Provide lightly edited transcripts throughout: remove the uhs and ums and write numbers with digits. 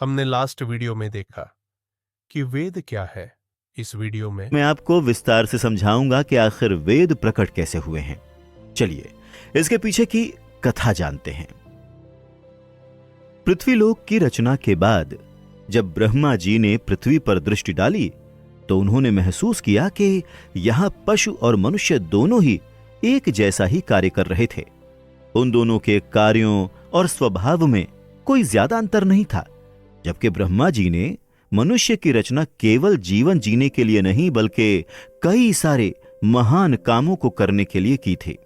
हमने last video में देखा कि वेद क्या है। इस वीडियो में मैं आपको विस्तार से समझाऊंगा कि आखिर वेद प्रकट कैसे हुए हैं। चलिए इसके पीछे की कथा जानते हैं। पृथ्वीलोक की रचना के बाद जब ब्रह्मा जी ने पृथ्वी पर दृष्टि डाली तो उन्होंने महसूस किया कि यहां पशु और मनुष्य दोनों ही एक जैसा ही कार्य कर रहे थे। उन दोनों के कार्यों और स्वभाव में कोई ज्यादा अंतर नहीं था। जबकि ब्रह्मा जी ने मनुष्य की रचना केवल जीवन जीने के लिए नहीं बल्कि कई सारे महान कामों को करने के लिए की थी।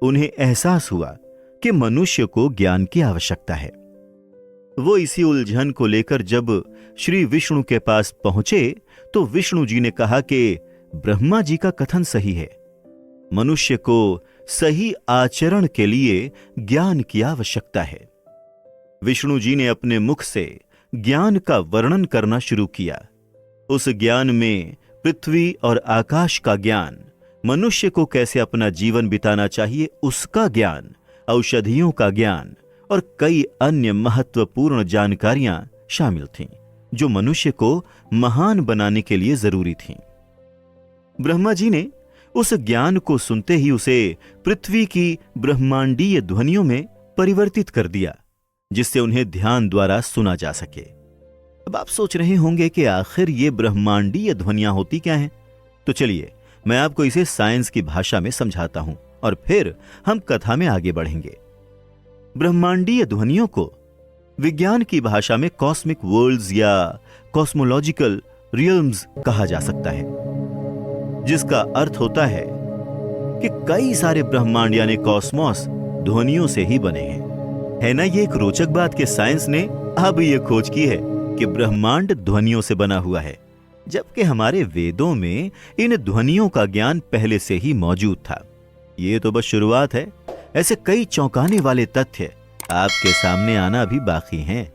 उन्हें एहसास हुआ कि मनुष्य को ज्ञान की आवश्यकता है। वो इसी उलझन को लेकर जब श्री विष्णु के पास पहुंचे तो विष्णु जी ने कहा कि ब्रह्मा जी का कथन सही है। मनुष्य को सही आचरण के लिए ज्ञान की आवश्यकता है। विष्णु जी ने अपने मुख से ज्ञान का वर्णन करना शुरू किया। उस ज्ञान में पृथ्वी और आकाश का ज्ञान, मनुष्य को कैसे अपना जीवन बिताना चाहिए उसका ज्ञान, औषधियों का ज्ञान और कई अन्य महत्वपूर्ण जानकारियां शामिल थीं जो मनुष्य को महान बनाने के लिए जरूरी थीं। ब्रह्मा जी ने उस ज्ञान को सुनते ही उसे पृथ्वी की ब्रह्मांडीय ध्वनियों में परिवर्तित कर दिया जिससे उन्हें ध्यान द्वारा सुना जा सके। अब आप सोच रहे होंगे कि आखिर ये ब्रह्मांडीय ध्वनियां होती क्या हैं? तो चलिए मैं आपको इसे साइंस की भाषा में समझाता हूं और फिर हम कथा में आगे बढ़ेंगे। ब्रह्मांडीय ध्वनियों को विज्ञान की भाषा में कॉस्मिक वर्ल्ड्स या कॉस्मोलॉजिकल रियल्म्स कहा जा सकता है, जिसका अर्थ होता है कि कई सारे ब्रह्मांड यानी कॉस्मोस ध्वनियों से ही बने हैं। है ना ये एक रोचक बात कि साइंस ने अब ये खोज की है कि ब्रह्मांड ध्वनियों से बना हुआ है, जबकि हमारे वेदों में इन ध्वनियों का ज्ञान पहले से ही मौजूद था। ये तो बस शुरुआत है। ऐसे कई चौंकाने वाले तथ्य आपके सामने आना अभी बाकी हैं।